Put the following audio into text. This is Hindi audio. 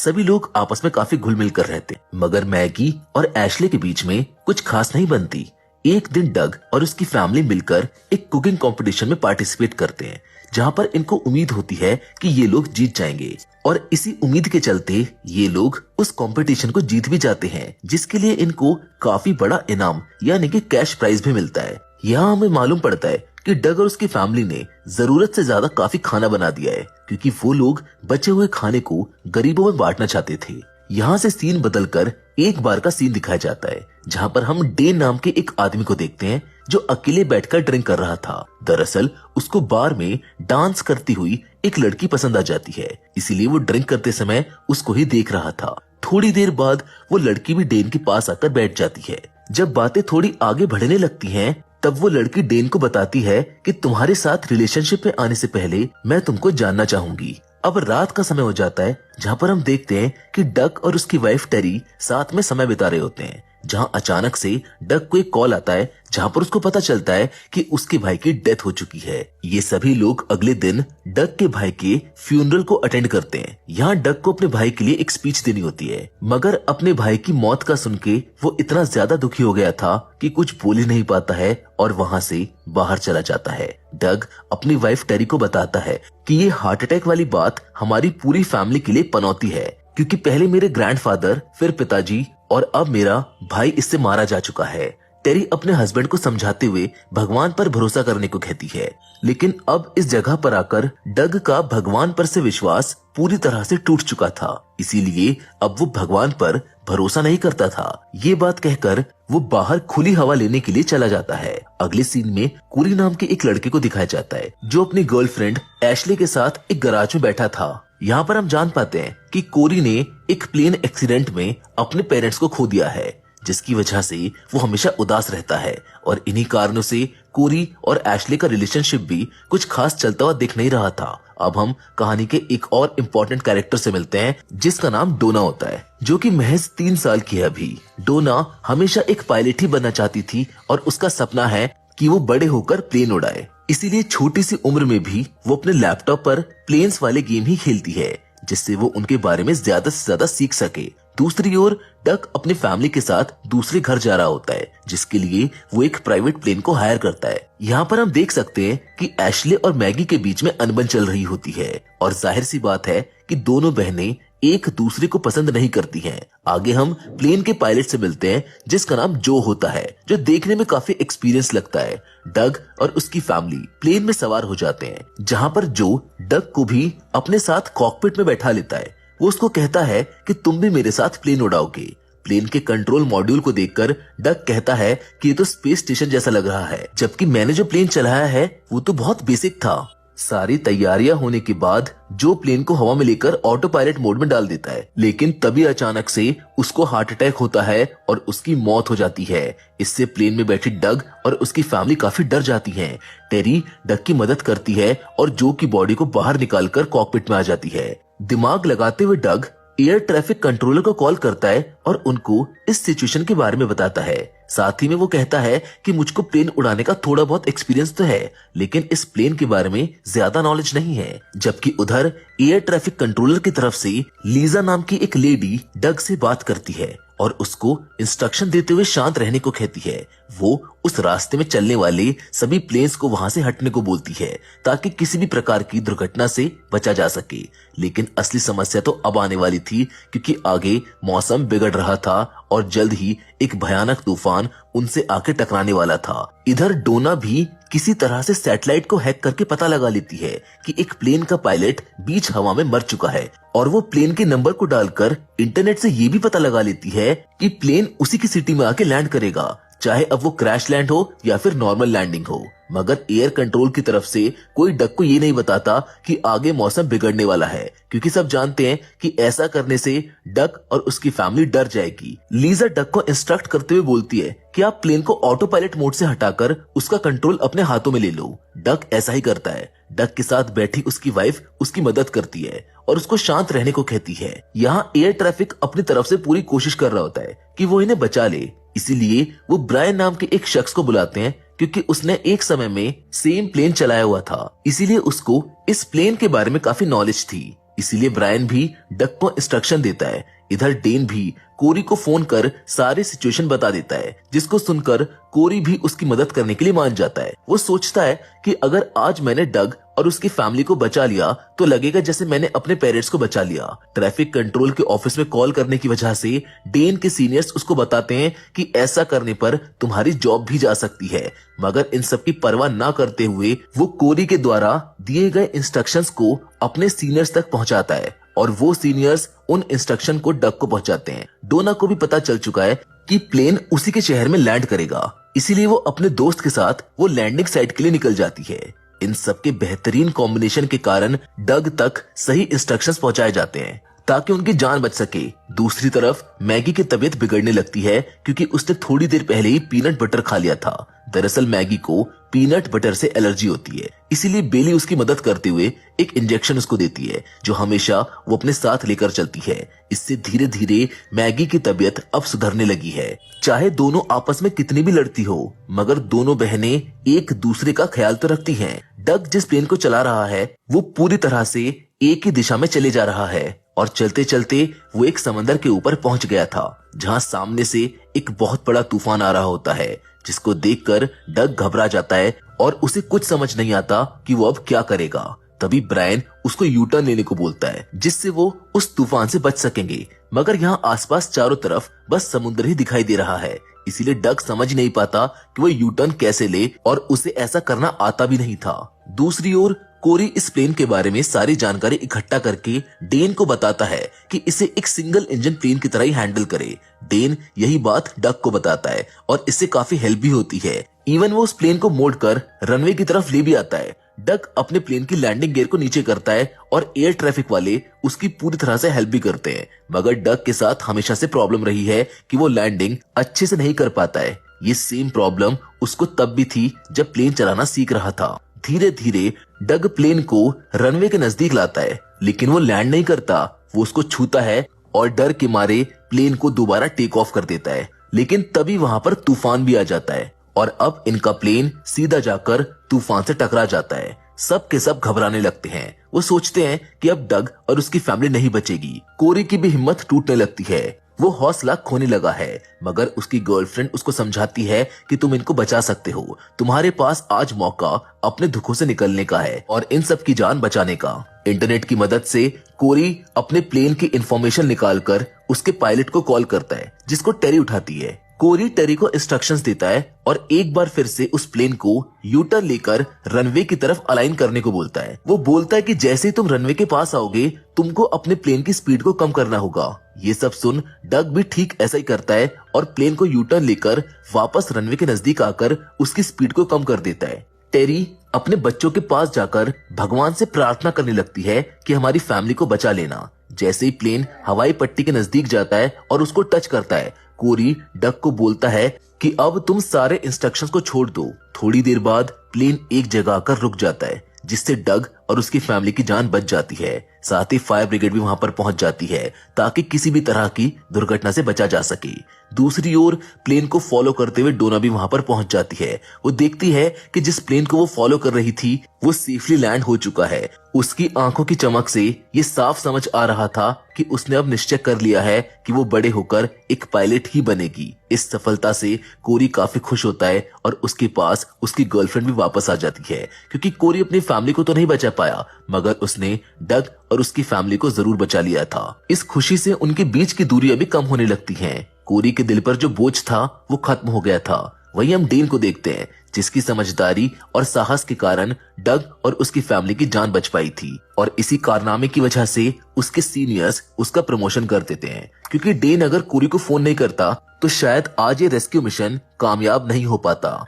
सभी लोग आपस में काफी घुल मिल कर रहते, मगर मैगी और एशले के बीच में कुछ खास नहीं बनती। एक दिन डग और उसकी फैमिली मिलकर एक कुकिंग कंपटीशन में पार्टिसिपेट करते हैं, जहां पर इनको उम्मीद होती है कि ये लोग जीत जाएंगे, और इसी उम्मीद के चलते ये लोग उस कंपटीशन को जीत भी जाते हैं, जिसके लिए इनको काफी बड़ा इनाम यानी कि कैश प्राइज भी मिलता है। यहाँ हमें मालूम पड़ता है कि डग और उसकी फैमिली ने जरूरत से ज्यादा काफी खाना बना दिया है, क्योंकि वो लोग बचे हुए खाने को गरीबों में बांटना चाहते थे। यहाँ से सीन बदलकर एक बार का सीन दिखाया जाता है, जहाँ पर हम डेन नाम के एक आदमी को देखते हैं जो अकेले बैठकर ड्रिंक कर रहा था। दरअसल उसको बार में डांस करती हुई एक लड़की पसंद आ जाती है, इसीलिए वो ड्रिंक करते समय उसको ही देख रहा था। थोड़ी देर बाद वो लड़की भी डेन के पास आकर बैठ जाती है। जब बातें थोड़ी आगे बढ़ने लगती हैं, तब वो लड़की डेन को बताती है कि तुम्हारे साथ रिलेशनशिप में आने से पहले मैं तुमको जानना चाहूंगी। अब रात का समय हो जाता है, जहाँ पर हम देखते हैं कि डक और उसकी वाइफ टेरी साथ में समय बिता रहे होते हैं, जहाँ अचानक से डक को एक कॉल आता है, जहाँ पर उसको पता चलता है कि उसके भाई की डेथ हो चुकी है। ये सभी लोग अगले दिन डक के भाई के फ्यूनरल को अटेंड करते हैं। यहाँ डक को अपने भाई के लिए एक स्पीच देनी होती है, मगर अपने भाई की मौत का सुन के वो इतना ज्यादा दुखी हो गया था कि कुछ बोल ही नहीं पाता है और वहाँ से बाहर चला जाता है। डग अपनी वाइफ टेरी को बताता है कि ये हार्ट अटैक वाली बात हमारी पूरी फैमिली के लिए पनौती है, क्योंकि पहले मेरे ग्रैंडफादर, फिर पिताजी और अब मेरा भाई इससे मारा जा चुका है। टेरी अपने हस्बैंड को समझाते हुए भगवान पर भरोसा करने को कहती है, लेकिन अब इस जगह पर आकर डग का भगवान पर से विश्वास पूरी तरह से टूट चुका था, इसीलिए अब वो भगवान पर भरोसा नहीं करता था। ये बात कहकर वो बाहर खुली हवा लेने के लिए चला जाता है। अगले सीन में कोरी नाम के एक लड़के को दिखाया जाता है, जो अपनी गर्लफ्रेंड एशले के साथ एक गैराज में बैठा था। यहाँ पर हम जान पाते हैं कि कोरी ने एक प्लेन एक्सीडेंट में अपने पेरेंट्स को खो दिया है, जिसकी वजह से वो हमेशा उदास रहता है, और इन्हीं कारणों से कोरी और एशले का रिलेशनशिप भी कुछ खास चलता हुआ दिख नहीं रहा था। अब हम कहानी के एक और इम्पोर्टेंट कैरेक्टर से मिलते हैं, जिसका नाम डोना होता है, जो कि महज 3 साल की है अभी। डोना हमेशा एक पायलट ही बनना चाहती थी और उसका सपना है कि वो बड़े होकर प्लेन उड़ाए, इसीलिए छोटी सी उम्र में भी वो अपने लैपटॉप पर प्लेन्स वाले गेम ही खेलती है, जिससे वो उनके बारे में ज्यादा से ज्यादा सीख सके। दूसरी ओर डक अपनी फैमिली के साथ दूसरे घर जा रहा होता है, जिसके लिए वो एक प्राइवेट प्लेन को हायर करता है। यहाँ पर हम देख सकते हैं कि एशले और मैगी के बीच में अनबन चल रही होती है, और जाहिर सी बात है कि दोनों बहनें एक दूसरे को पसंद नहीं करती हैं। आगे हम प्लेन के पायलट से मिलते हैं, जिसका नाम जो होता है, जो देखने में काफी एक्सपीरियंस लगता है। डग और उसकी फैमिली प्लेन में सवार हो जाते हैं, जहाँ पर जो डग को भी अपने साथ कॉकपिट में बैठा लेता है। वो उसको कहता है कि तुम भी मेरे साथ प्लेन उड़ाओगे। प्लेन के कंट्रोल मॉड्यूल को देखकर डग कहता है कि ये तो स्पेस स्टेशन जैसा लग रहा है, जबकि मैंने जो प्लेन चलाया है वो तो बहुत बेसिक था। सारी तैयारियां होने के बाद जो प्लेन को हवा में लेकर ऑटो पायलट मोड में डाल देता है, लेकिन तभी अचानक से उसको हार्ट अटैक होता है और उसकी मौत हो जाती है। इससे प्लेन में बैठी डग और उसकी फैमिली काफी डर जाती हैं। टेरी डग की मदद करती है और जो की बॉडी को बाहर निकालकर कॉकपिट में आ जाती है। दिमाग लगाते हुए डग एयर ट्रैफिक कंट्रोलर को कॉल करता है और उनको इस सिचुएशन के बारे में बताता है। साथ ही में वो कहता है कि मुझको प्लेन उड़ाने का थोड़ा बहुत एक्सपीरियंस तो है, लेकिन इस प्लेन के बारे में ज्यादा नॉलेज नहीं है। जबकि उधर एयर ट्रैफिक कंट्रोलर की तरफ से लीजा नाम की एक लेडी डग से बात करती है और उसको इंस्ट्रक्शन देते हुए शांत रहने को कहती है। वो उस रास्ते में चलने वाले सभी प्लेन्स को वहां से हटने को बोलती है, ताकि किसी भी प्रकार की दुर्घटना से बचा जा सके। लेकिन असली समस्या तो अब आने वाली थी, क्योंकि आगे मौसम बिगड़ रहा था और जल्द ही एक भयानक तूफान उनसे आके टकराने वाला था। इधर डोना भी किसी तरह से सैटेलाइट को हैक करके पता लगा लेती है कि एक प्लेन का पायलट बीच हवा में मर चुका है, और वो प्लेन के नंबर को डालकर इंटरनेट से ये भी पता लगा लेती है कि प्लेन उसी की सिटी में आके लैंड करेगा, चाहे अब वो क्रैश लैंड हो या फिर नॉर्मल लैंडिंग हो। मगर एयर कंट्रोल की तरफ से कोई डक को ये नहीं बताता कि आगे मौसम बिगड़ने वाला है, क्योंकि सब जानते हैं कि ऐसा करने से डक और उसकी फैमिली डर जाएगी। लीजा डक को इंस्ट्रक्ट करते हुए बोलती है कि आप प्लेन को ऑटो पायलट मोड से हटाकर उसका कंट्रोल अपने हाथों में ले लो। डक ऐसा ही करता है। डक के साथ बैठी उसकी वाइफ उसकी मदद करती है और उसको शांत रहने को कहती है। यहाँ एयर ट्रैफिक अपनी तरफ से पूरी कोशिश कर रहा होता है कि वो इन्हें बचा ले, इसीलिए वो ब्रायन नाम के एक शख्स को बुलाते हैं, क्योंकि उसने एक समय में सेम प्लेन चलाया हुआ था, इसीलिए उसको इस प्लेन के बारे में काफी नॉलेज थी। इसीलिए ब्रायन भी डग को इंस्ट्रक्शन देता है। इधर डेन भी कोरी को फोन कर सारे सिचुएशन बता देता है, जिसको सुनकर कोरी भी उसकी मदद करने के लिए मान जाता है। वो सोचता है कि अगर आज मैंने डग और उसकी फैमिली को बचा लिया तो लगेगा जैसे मैंने अपने पेरेंट्स को बचा लिया। ट्रैफिक कंट्रोल के ऑफिस में कॉल करने की वजह से डेन के सीनियर्स उसको बताते हैं कि ऐसा करने पर तुम्हारी जॉब भी जा सकती है, मगर इन सब की परवाह ना करते हुए वो कोरी के द्वारा दिए गए इंस्ट्रक्शंस को अपने सीनियर्स तक पहुंचाता है और वो सीनियर्स उन इंस्ट्रक्शन को डग को पहुंचाते हैं। डोना को भी पता चल चुका है कि प्लेन उसी के शहर में लैंड करेगा, इसीलिए वो अपने दोस्त के साथ वो लैंडिंग साइट के लिए निकल जाती है। इन सब के बेहतरीन कॉम्बिनेशन के कारण डग तक सही इंस्ट्रक्शंस पहुंचाए जाते हैं ताकि उनकी जान बच सके। दूसरी तरफ मैगी की तबीयत बिगड़ने लगती है क्योंकि उसने थोड़ी देर पहले ही पीनट बटर खा लिया था। दरअसल मैगी को पीनट बटर से एलर्जी होती है, इसीलिए बेली उसकी मदद करते हुए एक इंजेक्शन उसको देती है जो हमेशा वो अपने साथ लेकर चलती है। इससे धीरे धीरे मैगी की तबीयत अब सुधरने लगी है। चाहे दोनों आपस में कितनी भी लड़ती हो, मगर दोनों बहनें एक दूसरे का ख्याल तो रखती हैं। डग जिस प्लेन को चला रहा है वो पूरी तरह से एक ही दिशा में चले जा रहा है और चलते चलते वो एक समंदर के ऊपर पहुंच गया था जहां सामने से एक बहुत बड़ा तूफान आ रहा होता है, जिसको देखकर डग घबरा जाता है और उसे कुछ समझ नहीं आता कि वो अब क्या करेगा। तभी ब्रायन उसको यू टर्न लेने को बोलता है जिससे वो उस तूफान से बच सकेंगे, मगर यहाँ आसपास चारों तरफ बस समुद्र ही दिखाई दे रहा है, इसीलिए डग समझ नहीं पाता कि वो यू टर्न कैसे ले और उसे ऐसा करना आता भी नहीं था। दूसरी ओर कोरी इस प्लेन के बारे में सारी जानकारी इकट्ठा करके डेन को बताता है कि इसे एक सिंगल इंजन प्लेन की तरह ही हैंडल करे। डेन यही बात डग को बताता है और इससे काफी हेल्प भी होती है। इवन वो उस प्लेन को मोड़कर रनवे की तरफ ले भी आता है। डग अपने प्लेन की लैंडिंग गियर को नीचे करता है और एयर ट्रैफिक वाले उसकी पूरी तरह से हेल्प भी करते हैं, मगर डग के साथ हमेशा से प्रॉब्लम रही है कि वो लैंडिंग अच्छे से नहीं कर पाता है। ये सेम प्रॉब्लम उसको तब भी थी जब प्लेन चलाना सीख रहा था। धीरे धीरे डग प्लेन को रनवे के नजदीक लाता है, लेकिन वो लैंड नहीं करता। वो उसको छूता है और डर के मारे प्लेन को दोबारा टेक ऑफ कर देता है, लेकिन तभी वहां पर तूफान भी आ जाता है और अब इनका प्लेन सीधा जाकर तूफान से टकरा जाता है। सब के सब घबराने लगते हैं। वो सोचते हैं कि अब डग और उसकी फैमिली नहीं बचेगी। कोरी की भी हिम्मत टूटने लगती है। वो हौसला खोने लगा है, मगर उसकी गर्लफ्रेंड उसको समझाती है कि तुम इनको बचा सकते हो, तुम्हारे पास आज मौका अपने दुखों से निकलने का है और इन सब की जान बचाने का। इंटरनेट की मदद से कोरी अपने प्लेन की इंफॉर्मेशन निकालकर उसके पायलट को कॉल करता है, जिसको टेरी उठाती है। कोरी टेरी को इंस्ट्रक्शंस देता है और एक बार फिर से उस प्लेन को यू टर्न लेकर रनवे की तरफ अलाइन करने को बोलता है। वो बोलता है कि जैसे ही तुम रनवे के पास आओगे तुमको अपने प्लेन की स्पीड को कम करना होगा। ये सब सुन डग भी ठीक ऐसा ही करता है और प्लेन को यू टर्न लेकर वापस रनवे के नजदीक आकर उसकी स्पीड को कम कर देता है। टेरी अपने बच्चों के पास जाकर भगवान से प्रार्थना करने लगती है कि हमारी फैमिली को बचा लेना। जैसे ही प्लेन हवाई पट्टी के नजदीक जाता है और उसको टच करता है, कोरी डग को बोलता है कि अब तुम सारे इंस्ट्रक्शंस को छोड़ दो। थोड़ी देर बाद प्लेन एक जगह आकर रुक जाता है, जिससे डग और उसकी फैमिली की जान बच जाती है। साथ ही फायर ब्रिगेड भी वहां पर पहुंच जाती है ताकि किसी भी तरह की दुर्घटना से बचा जा सके। दूसरी ओर प्लेन को फॉलो करते हुए डोना भी वहां पर पहुंच जाती है। वो देखती है कि जिस प्लेन को वो फॉलो कर रही थी वो सेफली लैंड हो चुका है। उसकी आंखों की चमक से ये साफ समझ आ रहा था कि उसने अब निश्चय कर लिया है कि वो बड़े होकर एक पायलट ही बनेगी। इस सफलता से कोरी काफी खुश होता है और उसके पास उसकी गर्लफ्रेंड भी वापस आ जाती है, क्योंकि कोरी अपनी फैमिली को तो नहीं बचा पाया, मगर उसने डग और उसकी फैमिली को जरूर बचा लिया था। इस खुशी से उनके बीच की दूरियां भी कम होने लगती हैं। कोरी के दिल पर जो बोझ था वो खत्म हो गया था। वहीं हम डेन को देखते हैं, जिसकी समझदारी और साहस के कारण डग और उसकी फैमिली की जान बच पाई थी और इसी कारनामे की वजह से उसके सीनियर्स उसका प्रमोशन कर देते हैं। क्योंकि डेन अगर कोरी को फोन नहीं करता तो शायद आज ये रेस्क्यू मिशन कामयाब नहीं हो पाता।